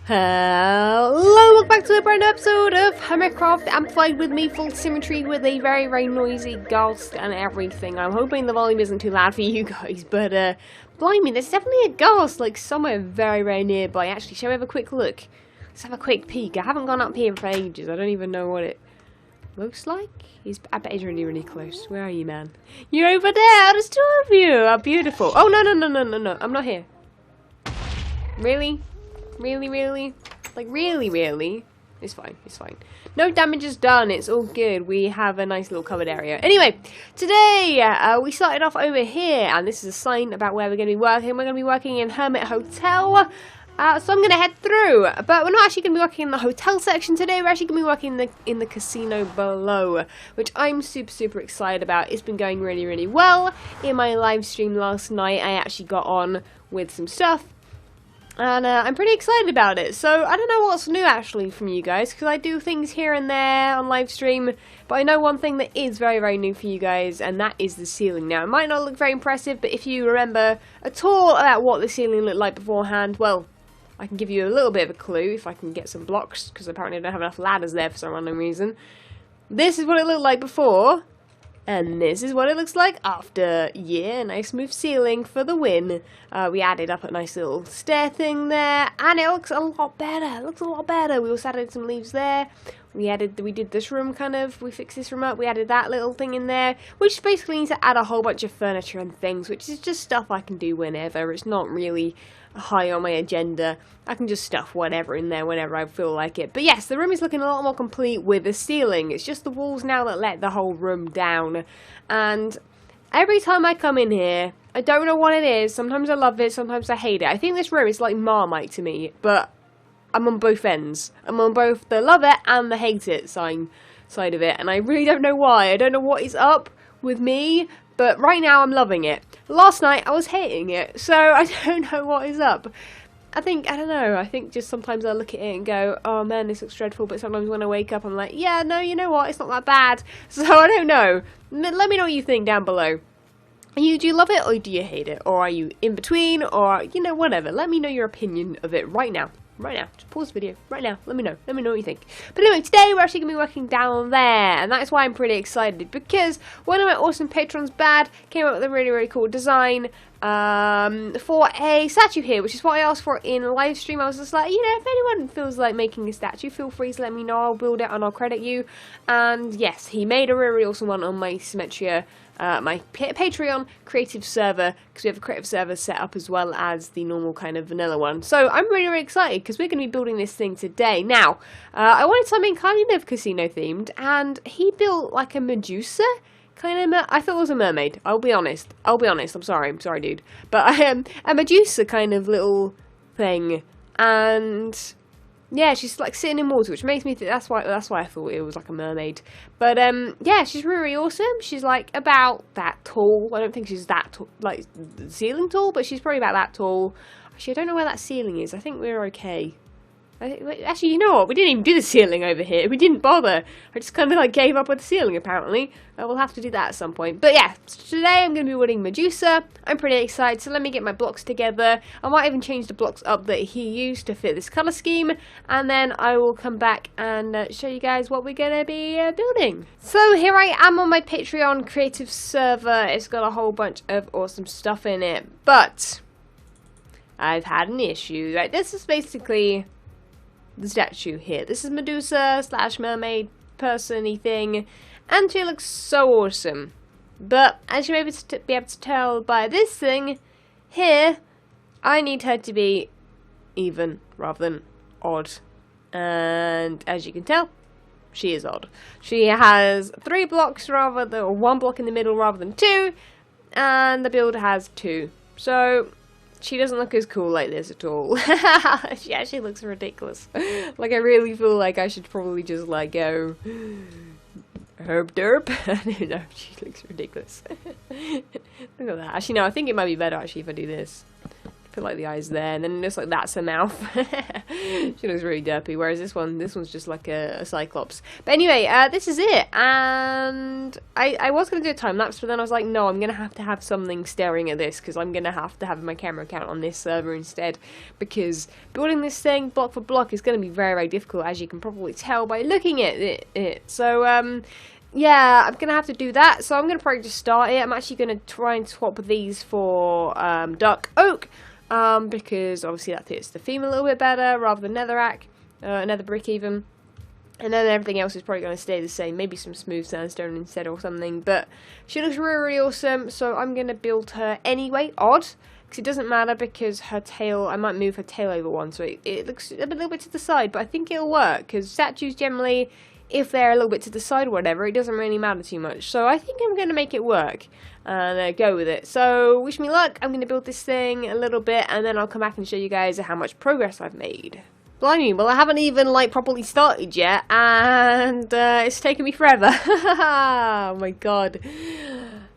Hello, welcome back to a brand new episode of Hermitcraft Amplified with me, FalseSymmetry, with a very, very noisy ghost and everything. I'm hoping the volume isn't too loud for you guys, but blimey, there's definitely a ghost, like, somewhere very, very nearby. Actually, shall we have a quick look? Let's have a quick peek. I haven't gone up here for ages. I don't even know what it looks like. I bet he's really, really close. Where are you, man? You're over there! There's two of you! How beautiful. Oh, no, I'm not here. Really? Really? Like, really? It's fine. No damage is done. It's all good. We have a nice little covered area. Anyway, today we started off over here, and this is a sign about where we're going to be working. We're going to be working in Hermit Hotel. So I'm going to head through, but we're not actually going to be working in the hotel section today. We're actually going to be working in the casino below, which I'm super excited about. It's been going really well. In my live stream last night, I actually got on with some stuff, and I'm pretty excited about it. So I don't know what's new actually from you guys, because I do things here and there on live stream, but I know one thing that is very new for you guys, and that is the ceiling. Now, it might not look very impressive, but if you remember at all about what the ceiling looked like beforehand, well, I can give you a little bit of a clue if I can get some blocks, because apparently I don't have enough ladders there for some random reason. This is what it looked like before, and this is what it looks like after. Yeah, nice smooth ceiling for the win. We added up a nice little stair thing there, and it looks a lot better. We also added some leaves there. We did this room we fixed this room up. We added that little thing in there, which basically means to add a whole bunch of furniture and things, which is just stuff I can do whenever. It's not really high on my agenda. I can just stuff whatever in there whenever I feel like it. But yes, the room is looking a lot more complete with the ceiling. It's just the walls now that let the whole room down. And every time I come in here, I don't know what it is. Sometimes I love it, sometimes I hate it. I think this room is like Marmite to me, but I'm on both ends. I'm on both the love it and the hate it side of it, and I really don't know why. I don't know what is up with me, but right now I'm loving it. Last night I was hating it, so I don't know what is up. I don't know, I think just sometimes I look at it and go, oh man, this looks dreadful, but sometimes when I wake up I'm like, yeah, no, you know what, it's not that bad. So I don't know. Let me know what you think down below. Do you love it, or do you hate it? Or are you in between, or, you know, whatever. Let me know your opinion of it right now. Just pause the video right now. Let me know what you think. But anyway, today we're actually going to be working down there, and that's why I'm pretty excited, because one of my awesome patrons, Bad, came up with a really cool design for a statue here, which is what I asked for in a live stream. I was just like, you know, if anyone feels like making a statue, feel free to let me know. I'll build it and I'll credit you. And yes, he made a really awesome one on my Symmetria, my Patreon creative server, because we have a creative server set up as well as the normal kind of vanilla one. So I'm really excited, because we're going to be building this thing today. Now, I wanted something kind of casino themed, and he built like a Medusa kind of. I thought it was a mermaid. I'll be honest. I'm sorry, dude. But a Medusa kind of little thing, and yeah, she's like sitting in water, which makes me think that's why I thought it was like a mermaid. But yeah, she's really awesome. She's like about that tall. I don't think she's that tall, like ceiling tall, but she's probably about that tall. Actually, I don't know where that ceiling is. I think we're okay. Actually, you know what? We didn't even do the ceiling over here. We didn't bother. I just kind of like gave up with the ceiling, apparently. We'll have to do that at some point. But yeah, today I'm going to be winning Medusa. I'm pretty excited, so let me get my blocks together. I might even change the blocks up that he used to fit this colour scheme. And then I will come back and show you guys what we're going to be building. So here I am on my Patreon creative server. It's got a whole bunch of awesome stuff in it. But I've had an issue. Right, this is basically the statue here. This is Medusa / mermaid person-y thing, and she looks so awesome. But as you're able to be able to tell by this thing here, I need her to be even rather than odd. And as you can tell, she is odd. She has 3 blocks or 1 block in the middle rather than 2, and the build has 2. So she doesn't look as cool like this at all. She actually looks ridiculous. Like, I really feel like I should probably just like go herb derp. I don't know, she looks ridiculous. Look at that. Actually, no, I think it might be better actually if I do this. Put like the eyes there, and then it looks like that's her mouth. She looks really derpy, whereas this one's just like a cyclops. But anyway, this is it, and I was going to do a time lapse, but then I was like, no, I'm going to have something staring at this, because I'm going to have my camera account on this server instead, because building this thing block for block is going to be very, very difficult, as you can probably tell by looking at it. So, yeah, I'm going to have to do that, so I'm going to probably just start it. I'm actually going to try and swap these for dark oak, because obviously that fits the theme a little bit better, rather than netherrack, nether brick even. And then everything else is probably going to stay the same, maybe some smooth sandstone instead or something, but she looks really, really awesome, so I'm going to build her anyway, odd, because it doesn't matter, because her tail, I might move her tail over one, so it looks a little bit to the side, but I think it'll work, because statues generally, if they're a little bit to the side or whatever, it doesn't really matter too much. So I think I'm going to make it work and go with it. So wish me luck. I'm going to build this thing a little bit, and then I'll come back and show you guys how much progress I've made. Blimey, well, I haven't even like properly started yet, and it's taken me forever. Oh my god.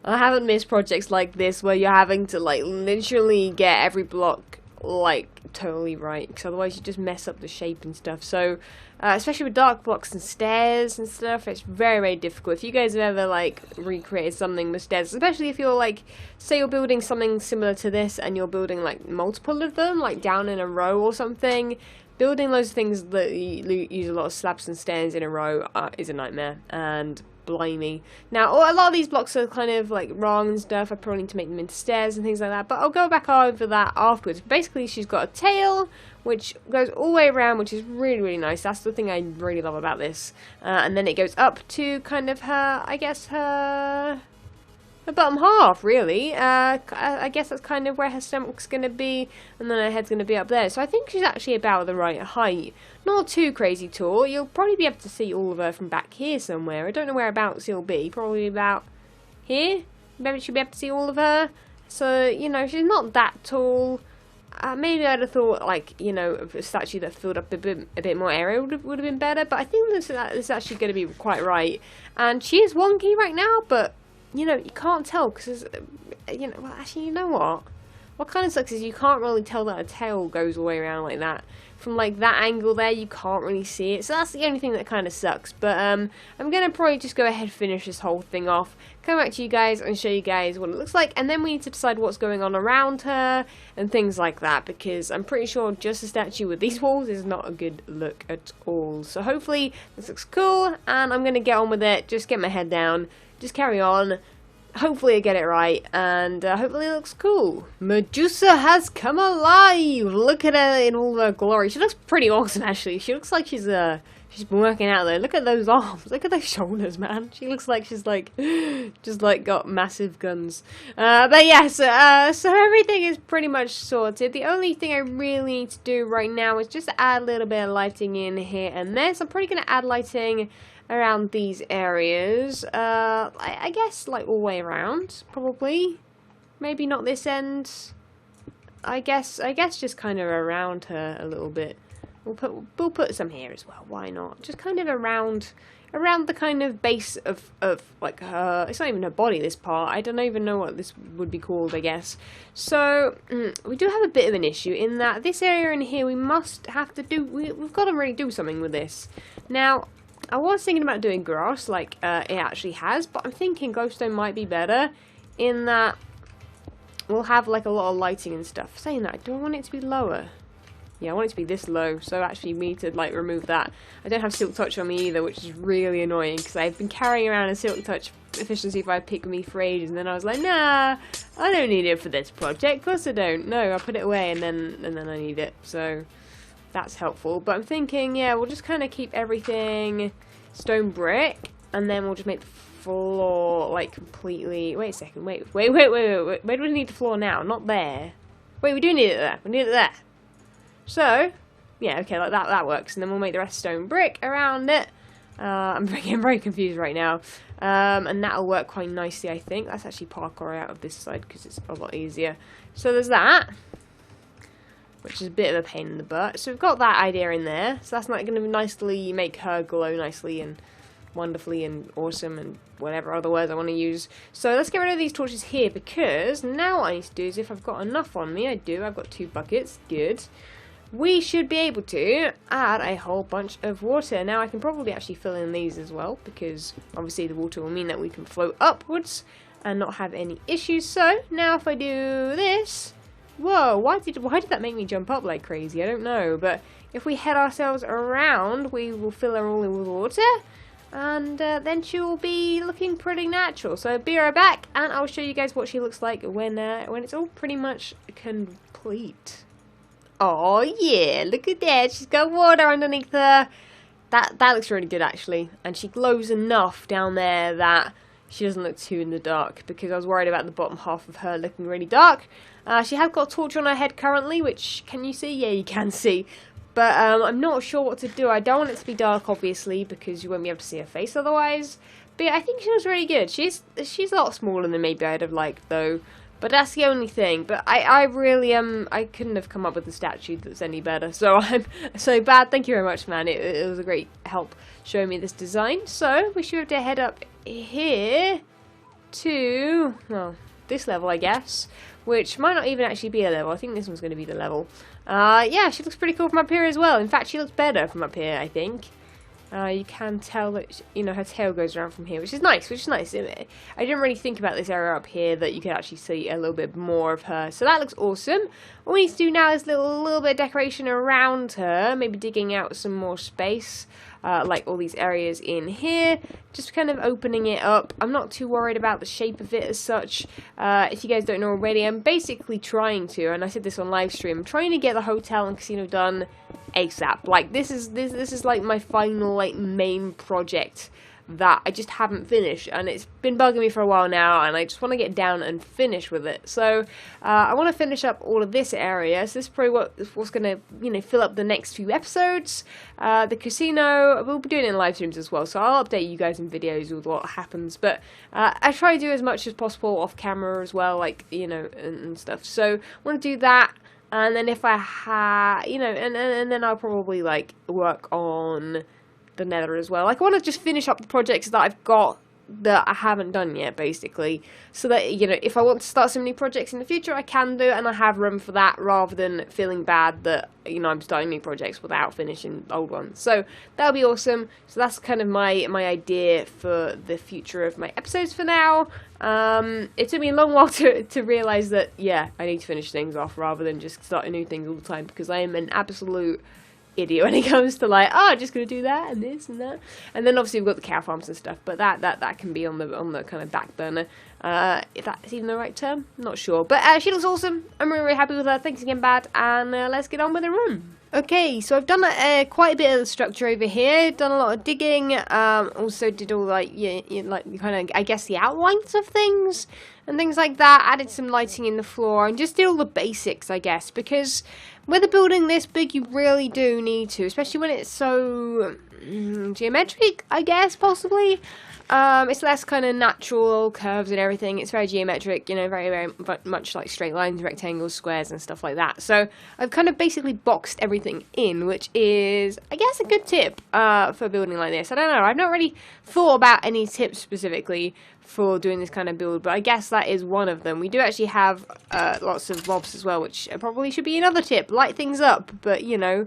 I haven't missed projects like this where you're having to like literally get every block like totally right, because otherwise you just mess up the shape and stuff. So especially with dark blocks and stairs and stuff, it's very, very difficult. If you guys have ever like recreated something with stairs, especially if you're like, say you're building something similar to this and you're building like multiple of them, like down in a row or something, building those things that use a lot of slabs and stairs in a row is a nightmare. And blimey. Now, a lot of these blocks are kind of like wrong and stuff. I probably need to make them into stairs and things like that, but I'll go back over that afterwards. Basically, she's got a tail which goes all the way around, which is really, really nice. That's the thing I really love about this. And then it goes up to kind of her, I guess, her bottom half, really. I guess that's kind of where her stomach's going to be, and then her head's going to be up there. So I think she's actually about the right height. Not too crazy tall. You'll probably be able to see all of her from back here somewhere. I don't know whereabouts you'll be. Probably about here. Maybe she'll be able to see all of her. So, you know, she's not that tall. Maybe I'd have thought, like, you know, a statue that filled up a bit more area would have been better. But I think this is actually going to be quite right. And she is wonky right now, but you know, you can't tell because, you know, well, actually, you know what? What kind of sucks is you can't really tell that a tail goes all the way around like that. From, like, that angle there, you can't really see it. So that's the only thing that kind of sucks. But, I'm going to probably just go ahead and finish this whole thing off. Come back to you guys and show you guys what it looks like. And then we need to decide what's going on around her and things like that. Because I'm pretty sure just a statue with these walls is not a good look at all. So hopefully this looks cool. And I'm going to get on with it. Just get my head down. Just carry on. Hopefully I get it right, and hopefully it looks cool. Medusa has come alive! Look at her in all her glory. She looks pretty awesome, actually. She looks like she's been working out there. Look at those arms. Look at those shoulders, man. She looks like she's like, just like got massive guns. But yes, so everything is pretty much sorted. The only thing I really need to do right now is just add a little bit of lighting in here and there. So I'm probably going to add lighting around these areas, I guess like all the way around, probably. Maybe not this end. I guess just kind of around her a little bit. We'll put some here as well. Why not? Just kind of around the kind of base of like her. It's not even her body. This part. I don't even know what this would be called. I guess. So we do have a bit of an issue in that this area in here we must have to do. We've got to really do something with this now. I was thinking about doing grass like it actually has, but I'm thinking glowstone might be better in that we'll have like a lot of lighting and stuff. Saying that, do I want it to be lower? Yeah, I want it to be this low, so actually we need to like remove that. I don't have silk touch on me either, which is really annoying because I've been carrying around a silk touch efficiency 5 pick with me for ages, and then I was like, nah, I don't need it for this project. Of course I don't. No, I put it away and then I need it. So that's helpful. But I'm thinking, yeah, we'll just kind of keep everything stone brick, and then we'll just make the floor like completely. Wait a second. Wait. Where do we need the floor now? Not there. Wait, we do need it there. We need it there. So, yeah, okay, like that works. And then we'll make the rest stone brick around it. I'm getting very confused right now. And that'll work quite nicely, I think. Let's actually parkour out of this side because it's a lot easier. So there's that, which is a bit of a pain in the butt. So we've got that idea in there. So that's not going to nicely make her glow nicely and wonderfully and awesome and whatever other words I want to use. So let's get rid of these torches here, because now what I need to do is, if I've got enough on me, I do, I've got 2 buckets, good. We should be able to add a whole bunch of water. Now I can probably actually fill in these as well, because obviously the water will mean that we can float upwards and not have any issues. So now if I do this, whoa, why did that make me jump up like crazy? I don't know, but if we head ourselves around, we will fill her all in with water, and then she will be looking pretty natural. So be right back, and I'll show you guys what she looks like when it's all pretty much complete. Oh yeah, look at that, she's got water underneath her. That looks really good actually, and she glows enough down there that she doesn't look too in the dark, because I was worried about the bottom half of her looking really dark. She has got a torch on her head currently, which, can you see? Yeah, you can see. But I'm not sure what to do. I don't want it to be dark, obviously, because you won't be able to see her face otherwise. But yeah, I think she looks really good. She's a lot smaller than maybe I'd have liked, though. But that's the only thing. But I really I couldn't have come up with a statue that's any better. So I'm so bad. Thank you very much, man. It was a great help showing me this design. So we should have to head up here to, well, this level, I guess, which might not even actually be a level. I think this one's going to be the level. Yeah, she looks pretty cool from up here as well. In fact, she looks better from up here, I think. You can tell that, you know, her tail goes around from here, which is nice, I didn't really think about this area up here, that you could actually see a little bit more of her. So that looks awesome. What we need to do now is a little bit of decoration around her, maybe digging out some more space, like all these areas in here, just kind of opening it up. I'm not too worried about the shape of it as such. If you guys don't know already, I'm basically trying to, and I said this on live stream, I'm trying to get the hotel and casino done ASAP. Like, this is like my final, like, main project that I just haven't finished, and it's been bugging me for a while now, and I just want to get down and finish with it. So I want to finish up all of this area. So this is probably what's going to, you know, fill up the next few episodes. The casino, we'll be doing it in live streams as well, so I'll update you guys in videos with what happens. But I try to do as much as possible off camera as well, like, you know, and stuff. So I want to do that. And then if I you know, and then I'll probably, like, work on the nether as well. Like, I want to just finish up the projects that I've got that I haven't done yet, basically, so that, you know, if I want to start some new projects in the future, I can do, and I have room for that, rather than feeling bad that, you know, I'm starting new projects without finishing old ones. So that'll be awesome. So that's kind of my idea for the future of my episodes for now. It took me a long while to realise that, yeah, I need to finish things off rather than just starting new things all the time, because I am an absolute idiot when it comes to, like, oh, I'm just gonna do that and this and that. And then obviously we've got the cow farms and stuff, but that can be on the kind of back burner. If that's even the right term, not sure. But she looks awesome. I'm really happy with her. Thanks again, Bad, and let's get on with the room. Okay, so I've done quite a bit of the structure over here. Done a lot of digging. Also did all, like, like, kind of, I guess, the outlines of things and things like that. Added some lighting in the floor and just did all the basics, I guess, because with a building this big, you really do need to, especially when it's so geometric, I guess, possibly. It's less kind of natural curves and everything. It's very geometric, you know, very, very much like straight lines, rectangles, squares, and stuff like that. So I've kind of basically boxed everything in, which is, I guess, a good tip for building like this. I don't know. I've not really thought about any tips specifically for doing this kind of build, but I guess that is one of them. We do actually have lots of mobs as well, which probably should be another tip. Light things up, but, you know,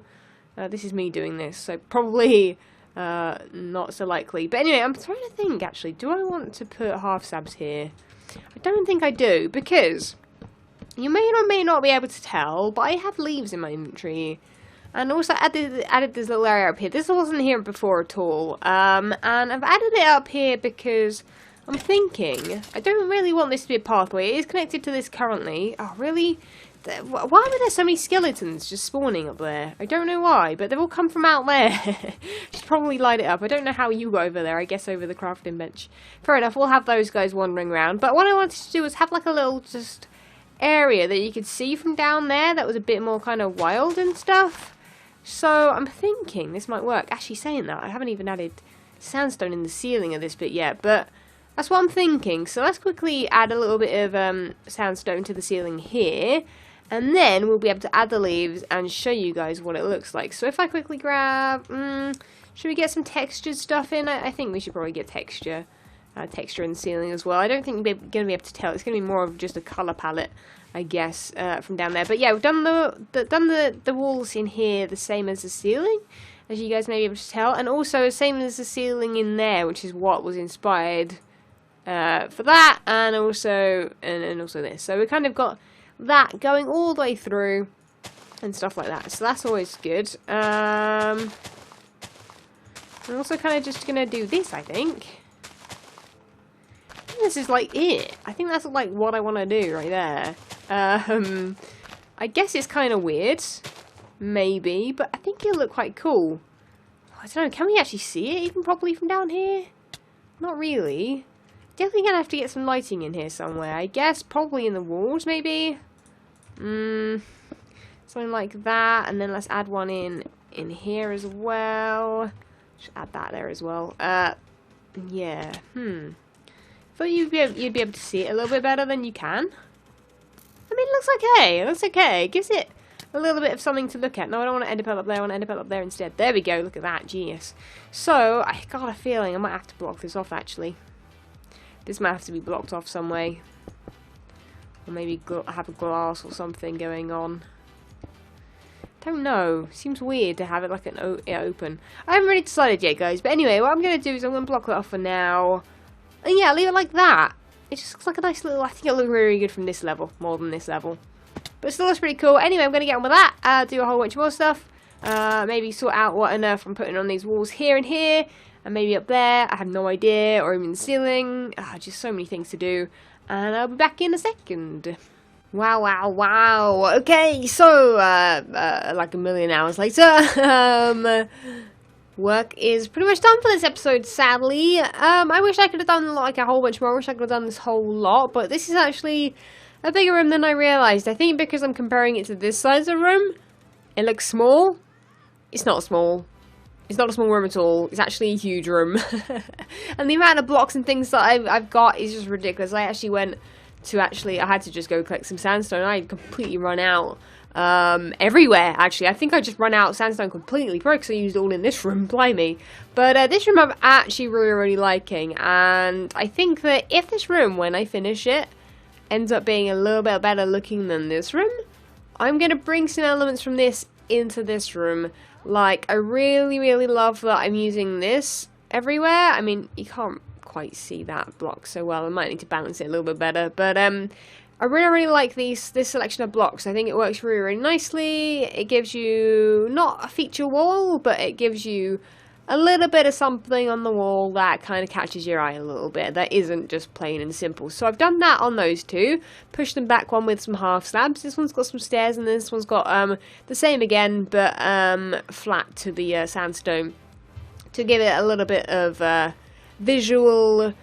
this is me doing this, so probably not so likely. But anyway, I'm trying to think, actually, do I want to put half sabs here? I don't think I do, because you may or may not be able to tell, but I have leaves in my inventory. And also added this little area up here. This wasn't here before at all. And I've added it up here because I'm thinking, I don't really want this to be a pathway. It is connected to this currently. Oh, really? Why were there so many skeletons just spawning up there? I don't know why, but they've all come from out there. Should probably light it up. I don't know how you got over there. I guess over the crafting bench. Fair enough, we'll have those guys wandering around. But what I wanted to do was have like a little just area that you could see from down there that was a bit more kind of wild and stuff. So I'm thinking this might work. Actually, saying that, I haven't even added sandstone in the ceiling of this bit yet, but that's what I'm thinking. So let's quickly add a little bit of sandstone to the ceiling here. And then we'll be able to add the leaves and show you guys what it looks like. So if I quickly grab, should we get some textured stuff in? I think we should probably get texture in the ceiling as well. I don't think we're going to be able to tell. It's going to be more of just a color palette, I guess, from down there. But yeah, we've done the walls in here the same as the ceiling, as you guys may be able to tell, and also same as the ceiling in there, which is what was inspired for that, and also this. So we kind of got that going all the way through and stuff like that. So that's always good. I'm also kind of just gonna do this, I think. This is like it. I think that's like what I want to do right there. I guess it's kind of weird, maybe, but I think it'll look quite cool. I don't know, can we actually see it even properly from down here? Not really. Definitely gonna have to get some lighting in here somewhere. I guess probably in the walls, maybe. Something like that, and then let's add one in here as well. Just add that there as well. Yeah. Thought you'd be able to see it a little bit better than you can. I mean, it looks okay. It looks okay. It gives it a little bit of something to look at. No, I don't want to end up there. I want to end up there instead. There we go. Look at that. Genius. So, I got a feeling I might have to block this off, actually. This might have to be blocked off some way. Or maybe have a glass or something going on. Don't know. Seems weird to have it like an open. I haven't really decided yet, guys. But anyway, what I'm going to do is I'm going to block that off for now. And yeah, leave it like that. It just looks like a nice little... I think it'll look really good from this level. More than this level. But it still looks pretty cool. Anyway, I'm going to get on with that. Do a whole bunch more stuff. Maybe sort out what on earth I'm putting on these walls here and here. And maybe up there. I have no idea. Or even the ceiling. Just so many things to do. And I'll be back in a second. Wow, wow, wow. Okay, so, like a million hours later, work is pretty much done for this episode, sadly. I wish I could have done, like, a whole bunch more. I wish I could have done this whole lot, but this is actually a bigger room than I realised. I think because I'm comparing it to this size of room, it looks small. It's not small. It's not a small room at all. It's actually a huge room. And the amount of blocks and things that I've got is just ridiculous. I actually went to I had to just go collect some sandstone. I had completely run out everywhere, actually. I think I just run out of sandstone completely, probably because I used it all in this room, blimey. But this room I'm actually really liking. And I think that if this room, when I finish it, ends up being a little bit better looking than this room, I'm going to bring some elements from this into this room. Like, I really love that I'm using this everywhere. I mean, you can't quite see that block so well. I might need to balance it a little bit better. But I really like this selection of blocks. I think it works really nicely. It gives you not a feature wall, but it gives you a little bit of something on the wall that kind of catches your eye a little bit. That isn't just plain and simple. So I've done that on those two. Pushed them back, one with some half slabs. This one's got some stairs, and this one's got the same again, but flat to the sandstone, to give it a little bit of visual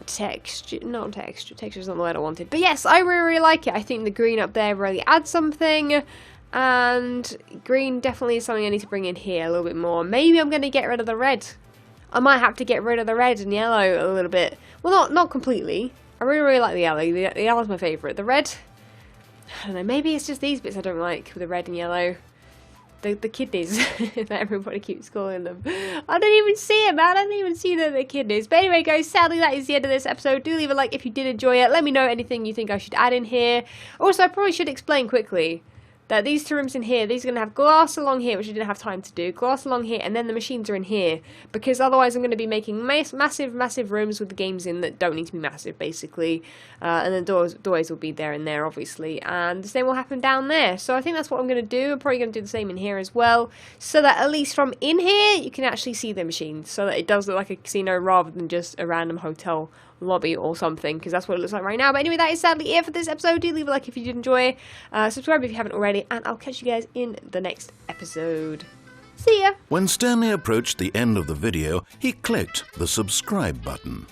texture. Not texture. Texture's not the word I wanted. But yes, I really like it. I think the green up there really adds something. And green definitely is something I need to bring in here a little bit more. Maybe I'm going to get rid of the red. I might have to get rid of the red and yellow a little bit. Well, not completely. I really like the yellow. The yellow's my favourite. The red, I don't know. Maybe it's just these bits I don't like with the red and yellow. The kidneys that everybody keeps calling them. I don't even see it, man. I don't even see the kidneys. But anyway, guys, sadly that is the end of this episode. Do leave a like if you did enjoy it. Let me know anything you think I should add in here. Also, I probably should explain quickly that these two rooms in here, these are going to have glass along here, which I didn't have time to do. Glass along here, and then the machines are in here. Because otherwise I'm going to be making massive rooms with the games in that don't need to be massive, basically. And then doorways will be there and there, obviously. And the same will happen down there. So I think that's what I'm going to do. I'm probably going to do the same in here as well. So that at least from in here, you can actually see the machines. So that it does look like a casino rather than just a random hotel lobby or something, because that's what it looks like right now. But anyway, that is sadly it for this episode. Do leave a like if you did enjoy, subscribe if you haven't already, and I'll catch you guys in the next episode. See ya! When Stanley approached the end of the video, he clicked the subscribe button.